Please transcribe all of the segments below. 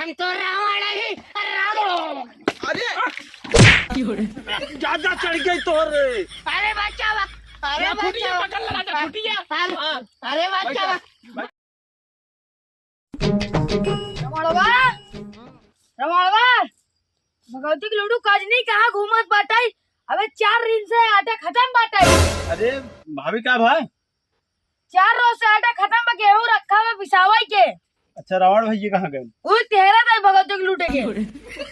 हम तो रावण है रावण। अरे ज्यादा चढ़ गई तो रे। अरे बच्चा अरे बच्चा अरे बच्चा रमणवा भगवती की लूडू काज नहीं कहा घूमत बाटाई। अबे 4 दिन से आटा खत्म बाटाई। अरे भाभी का भाई 4 रोज से आटा खत्म बा, गेहूं रखा हुआ पिसावाई के। अच्छा रावण भैया कहाँ गए? वो तेरा था भगवती की लूटे के।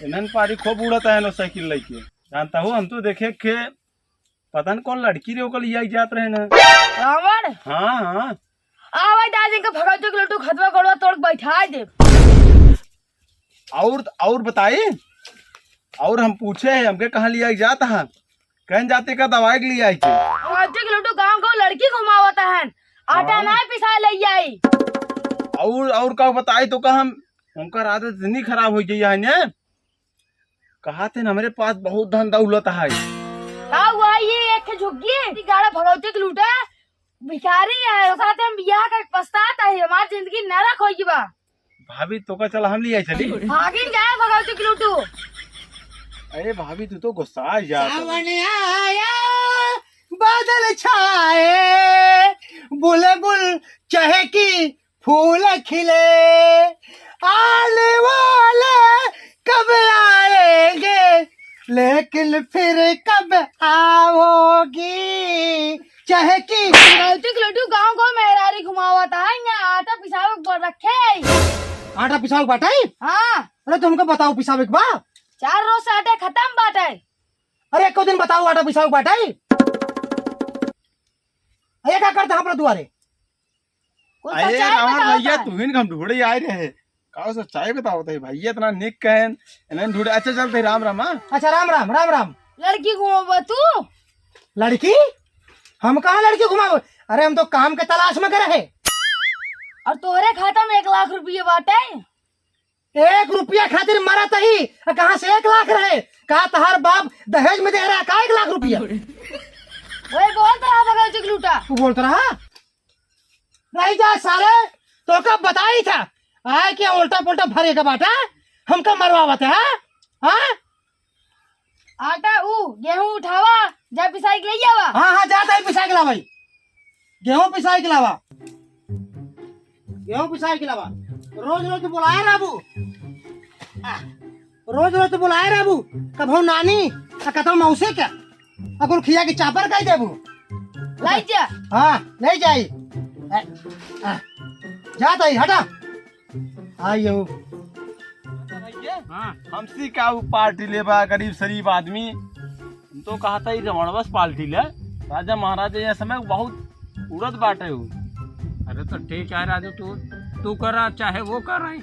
इन्हन पारी खूब उड़ता है नो साइकिल लेके। जानता हूँ हम तो देखे के पता न कौन लड़की रे ओकल यही जात रहे ना। रावण हाँ हाँ आवाज दादी का भगवती की लूटू खतवा कड़वा तोड़ बैठा दे। और बताइए और हम पूछे हमके कहाँ लिया जाता है? कहन जाते का दवाई के लिए आई थी। भगवती की लूटू गाँव को लड़की घुमावता है, आटा ना पिसा ले आई। और का बताई तो का हमका आदत इतनी खराब हो गई है ने। कहा थे न हमारे पास बहुत धन दौलत है। हुआ ये एक झुग्गी गाड़ा भगवती की लूटा भिखारी है, साथ हम बियाह का पछताता है, हमारी जिंदगी नरक होगी बा। भाभी तो का चला हम लिया चली भागिन जाए भगवती की लूटू। अरे भाभी तू तो गुस्सा जा। सावन आया बादल छाए बुलबुल चहकी फूल खिले आने वाले कब आएंगे लेकिन फिर कब आओगी चहकी। भगवती की लूटू गाँव को मेहरारी घुमावता है, यहाँ आटा पिसाव रखे। आटा पिसाव बाटाई? हाँ अरे तुमको बताओ पिसाव एक बार। 4 रोज से आटा खत्म बाटे। अरे एक दिन बताओ आटा पिसाव बाटाई। अरे क्या करते हैं दुआरे? अरे रावण भैया तू ही हम ढूंढे आए रहे का सच्चाई बताओ थे भैया इतना निक कहन इन्हें ढूंढे। अच्छा चलते राम राम। अच्छा राम राम राम राम। लड़की घुमावा तू? लड़की? हम कहाँ लड़की घुमाओ? अरे हम तो काम के तलाश में गए हैं। और तोरे खाता में 1 लाख रुपये बाटे। 1 रुपया खातिर मरा तही कहाँ से 1 लाख रहे? कहा तहार बाप दहेज में दे रहा है का 1 लाख रुपया? वही बोलता रहा भगवती की लूटा। तू बोलता रहा नहीं जा साले तो कब बताई था आए क्या उल्टा पुल्टा भरे का बाटा हमका मरवावत है। हाँ आटा गेहूं उठावा जा पिसाई के ले जावा। हाँ हाँ जाता है पिसाई के लावा गेहूं पिसाई के लावा गेहूं पिसाई के लावा। रोज रोज तो बुलाए राबू रोज रोज तो बुलाए राबू कब हो नानी कतो मौसे क्या अकुल खिया की चापर कह देबू लाई जा। हाँ नहीं जाई जाता ही हटा आइयो। हाँ हमसी का पार्टी लेबा गरीब शरीफ आदमी तो कहा था रमणवस पार्टी ले राजा महाराजा ये समय बहुत उड़द बाटे हो। अरे तो ठीक है राजू तू कर चाहे वो कर रही।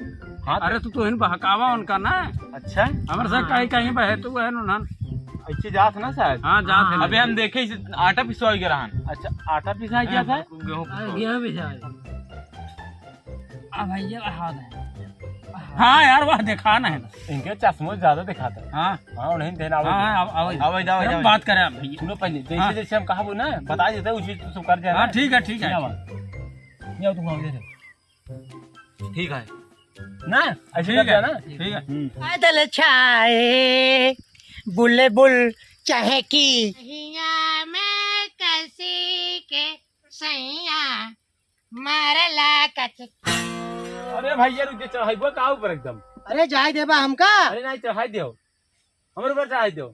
हाँ अरे तू इन बहकावा उनका ना। अच्छा हमारे साथ कहीं कहीं बहे तू है ना। अच्छी जात ना शायद। हाँ जात है। अभी हम देखे आटा पिसवाई के रहन। अच्छा आटा पिसाई क्या था? गेहूं पिसाई। अब भैया हाथ है। हाँ यार वह दिखा ना है इनके चश्मों ज्यादा दिखाता है। हाँ हाँ नहीं देना। आओ जाओ बात करें भैया। सुनो पहले जैसे जैसे हम कहा ना बता देते उसी तो कर जाए। हाँ ठीक है ठीक है ठीक है ना ऐसे ठीक कर है ना। ठीक है। बादल छाए बुलबुल चहकी मैं कसी के सैया मारला कच। अरे भैया रुक चढ़ाइबो का ऊपर एकदम। अरे जाए देबा हमका। अरे नहीं चढ़ाई दो हमारे ऊपर चढ़ाई दो।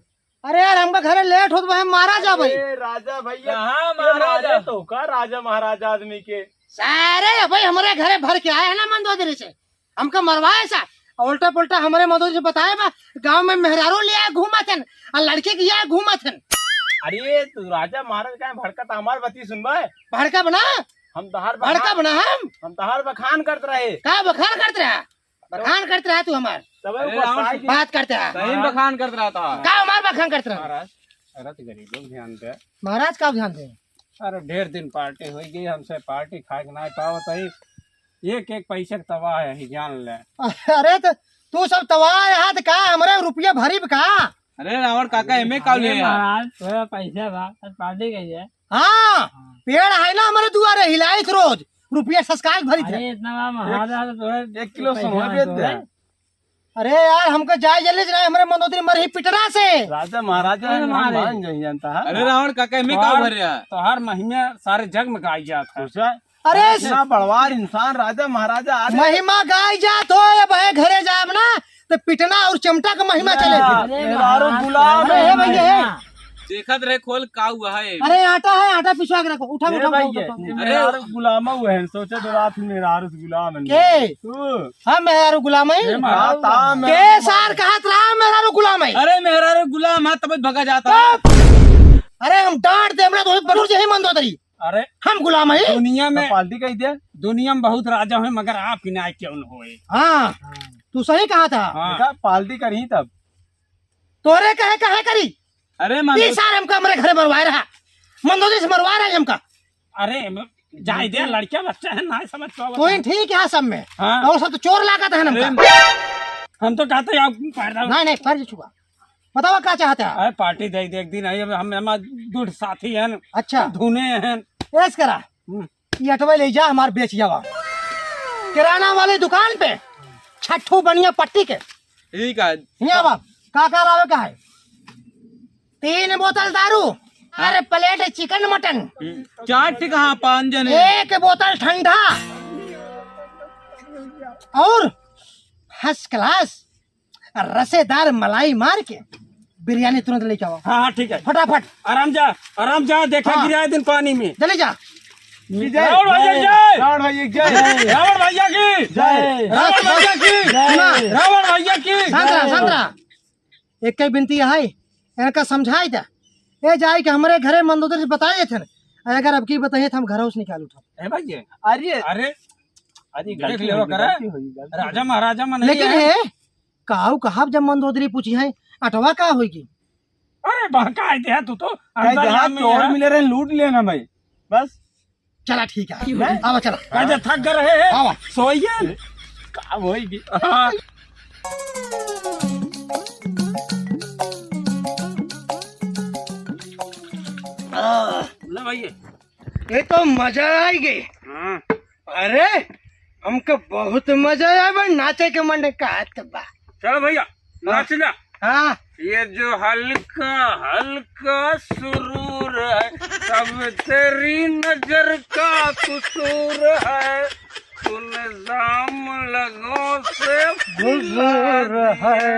अरे यार हमका घरे लेट होत बा मारा जा भाई। राजा भैया हाँ महाराजा तो का राजा महाराजा आदमी के सारे भाई हमारे घरे भर के आए है ना मंदोदरी से हमका मरवाए सा उल्टा पुल्टा हमारे मंदोदरी से बताए बा गांव में मेहरारू लिया घूमा थन और लड़के की यहाँ घूमा थन। अरे तू राजा महाराज का भड़का हमार बती सुनबा भड़का बना हम तहार भड़का बना हम तहार बखान करते रहे। का बखान करते रहा? बखान करते रहा तू हमार बात करते रहा सही बखान करता रहा था। का हमार बखान करते रहा? महाराज अरे तो गरीब लोग ध्यान दे। महाराज का ध्यान दे। अरे ढेर दिन पार्टी हो गई हमसे पार्टी खा के ना पावत है। एक पैसे तबाह है जान ले। अरे तो तू सब तवा हाथ का हमारे रुपया भरी का। अरे रावण काका एमे का ले महाराज थोड़ा पैसा बा पार्टी गई है। हाँ पेड़ है ना हमारे दुआरे हिलाई रोज रुपया सस्काय भरी थे। इतना महाराज तो 1 किलो सोना बेच दे। अरे यार हमको जाए जल्दी से हमारे मंदोदरी मर ही पिटना से। राजा महाराजा है, हम मान जाइए जानता है। अरे रावण काका में का भर रहा तो हर महिमा सारे जग में गाई जाता है। सोचा अरे इतना बड़वार इंसान राजा महाराजा आ रहे। महिमा गाय जात हो या बहे घरे जाब ना तो पिटना और चमटा का महिमा चले। मेहरारू गुलाम अरे है भैया देखत रहे खोल का हुआ है। अरे आटा है, आटा पिछवा के रखो। उठा ए उठा भैया, उठा। मेहरारू गुलाम हुए हैं। सोचा तो रात मेहरारू गुलाम है के तू हाँ मेहरारू गुलाम है आता मैं के सार कहत रहा मेहरारू गुलाम है। अरे मेहरा गुलाम है तब भगा जाता है। अरे हम डांट दे हमरा तो बरूर जे मंदोदरी अरे हम गुलाम है। दुनिया में पार्टी कही दे। दुनिया में बहुत राजा हुए मगर आप ही ना क्यों न होए। हाँ तू सही कहा था। हाँ देखा पार्टी करी तब तोरे कहे करी अरे तीस साल हमका हमारे घरे मरवाए रहा, मंदोदरी से मरवा रहा है हमका। अरे जाए दे लड़के बच्चे हैं ना समझ पाओ। कोई ठीक है सब में हाँ। और सब तो चोर लागत है हमका। हम तो चाहते हैं आप पैदा नहीं फर्ज छुआ बताओ क्या चाहते हैं। अरे पार्टी दे दे एक दिन आई हम हमारे दूर साथी हैं अच्छा धुने हैं। ऐस करा ये अटवा ले जा हमार बेच जावा किराना वाले दुकान पे छठू बनिया पट्टी के ठीक है। यहाँ बाप का लावे का है 3 बोतल दारू, अरे प्लेट चिकन मटन, चाट कहाँ 5 जने। 1 बोतल ठंडा और फर्स्ट क्लास रसेदार मलाई मार के बिरयानी तुरंत लेके आओ। हाँ ठीक है फटाफट आराम जा देखा हाँ। गिरा दिन पानी में। चले जा। रावण भैया की जय। रावण भैया की जय। रावण भैया की जय। रावण भैया की सुना रावण भैया की संतरा एक कई बिनती है इनका समझाई था ये जाए कि हमारे घरे मंदोदरी से बताए थे ना, अगर अब की बताइए तो हम घर से निकाल उठा। है भैया अरे अरे अरे देख ले करे राजा महाराजा में नहीं लेकिन है। है काऊ कहाब जब मंदोदरी पूछी है अटवा का होगी। अरे बहका है तू तो कहीं अंदर जहाँ में चोर है। मिले रहे लूट लेना भाई बस। चला ठीक है आवा चला कहते थक गए रहे आवा। सोइए काम होगी। हाँ। ले भैया ये तो मजा आएगी। हाँ। अरे हमको बहुत मजा आया भाई नाचे के मन का बा। चलो भैया नाच ले। हाँ ये जो हल्का हल्का सुरूर है सब तेरी नजर का कसूर है तू निजाम लगों से गुजर है।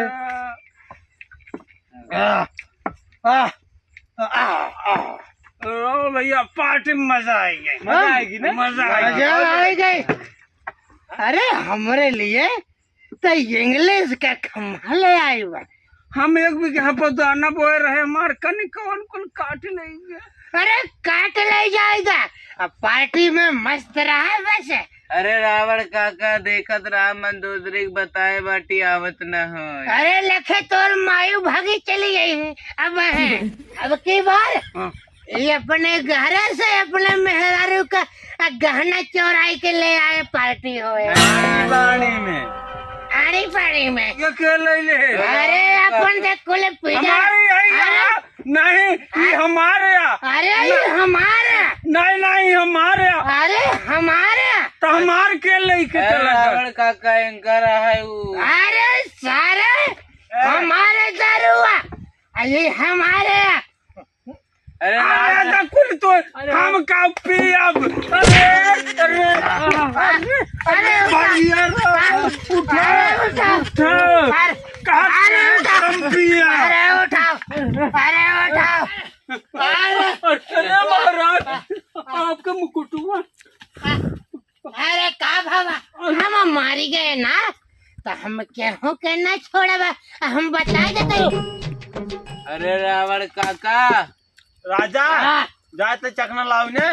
ओ भैया पार्टी में मजा आएगी। मजा आएगी ना? मजा मजा आएगी। आएगी। अरे हमारे लिए तो इंग्लिश का खम्भा ले आई बा। हम एक बीघा पर दाना बोए रहे हमारे कनी कौन कौन काट लेंगे। अरे काट ले जाएगा अब पार्टी में मस्त रहा वैसे। अरे रावण काका देखत रहा मंदोदरी बताए बाटी आवत न हो। अरे लखे तोर मायू भागी चली गई है अब की बार ये अपने घर से अपने मेहरारू का गहना चोराई के ले आए पार्टी होए पानी में आड़ी पाड़ी में। ये क्या ले ले? अरे अपन से कुल पीछे हमारे यहाँ नहीं ये हमारे यहाँ। अरे ये हमारा नहीं नहीं हमारे यहाँ। अरे हमारा तो हमार के लेके चला गया। रावण काका एंकर है वो। अरे सारे हमारे दारुआ ये हमारे। अरे अरे तो कुल तो हम का पी अब। अरे अरे अरे भैया उठा कहा हम पिया। अरे उठाओ अरे महाराज आपका मुकुटुआ। अरे का भावा हम मारी गए ना तो हम क्यों करना छोड़ा हम बता देते। अरे रावण काका राजा जाते चखना लाओ ने।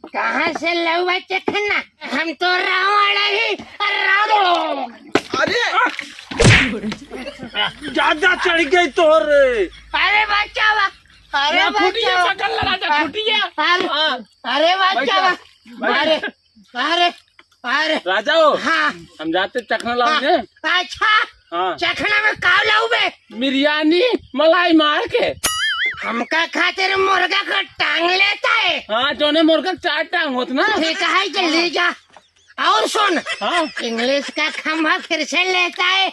कहाँ से लौवा चखना हम तो रावण ही रावण। अरे ज्यादा चढ़ गई तोर। अरे बचावा अरे बचावा अरे बचावा अरे अरे अरे राजा हो हाँ हम जाते चखना लाओ ने। अच्छा हाँ चखना में का लाऊ बे बिरयानी मलाई मार के। हमका खातिर मुर्गा को टांग लेता है। हाँ जोने मुर्गा 4 टांग होत ना। ठीक है जल्दी जा और सुन, हाँ इंग्लिश का खम्भा फिर से लेता है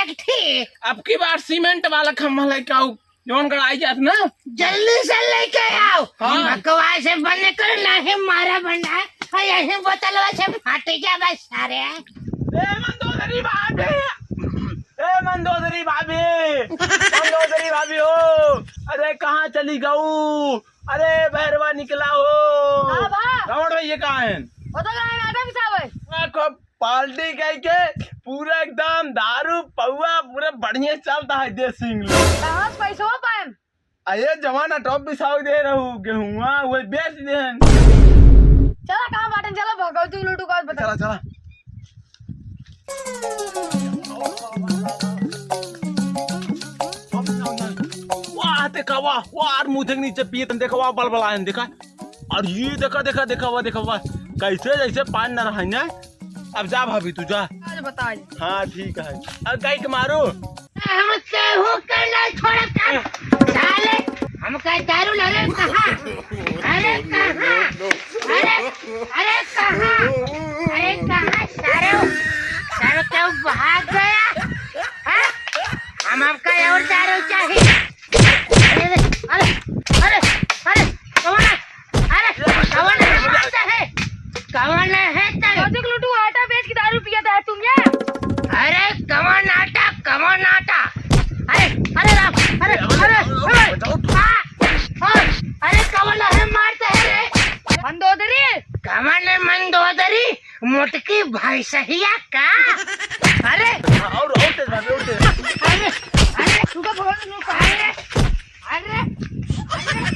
एक थी। अब की बार सीमेंट वाला खम्भा लेके आओ, जौन गड़ाई जात ना। जल्दी से लेके आओ। हाँ। बकवास से बने कर नहीं मारा बना और यही बोतल से फाटी जा बस सारे। ए मंदोदरी भाभी, ए मंदोदरी भाभी, मंदोदरी भाभी हो, अरे कहाँ चली गऊ? अरे भैरवा निकला हो। हाँ बा, रावण भैया कहाँ है? वो तो गाय आटा पिसावे। पार्टी कह के पूरा एकदम दारू पौआ पूरा बढ़िया चलता है देश सिंह लोग। कहाँ से पैसा पाएम? अये जमाना टॉप बिसाव दे रहू गेहुआ वो बेच दे। चला कहाँ बाटन, चला भगवती लूटू का बता। चला चला। वाह देखा, वाह वाह मुँह के नीचे पिए देखा, वाह बल बलायन देखा। और ये देखा देखा देखा वाह देखा, वाह कैसे जैसे पान न रहा ना। अब जा भाभी तू जा। आज बता। हाँ ठीक है, अब गाय के मारो। हम केहू के नहीं छोड़ता साले। हम का दारू लगे कहाँ? अरे कहाँ? अरे कहाँ? अरे कहाँ सारे? सारे क्यों भाग गया? हाँ? हम आपका और दारू चाहिए। अरे अरे अरे अरे कौन है? अरे कौन है? कौन है तेरे? भगवती लूटू आटा बेच के दारू पिया था तुम ये? अरे कौन आटा? कौन आटा? अरे अरे राम, अरे अरे अरे कौन है? मारते है रे मंदोदरी। कौन है मंदोदरी? मोटकी भाई सहिया का? अरे और तेज भाभी और तेज। अरे अरे तू तो भगवती लूटू। अरे अरे अरे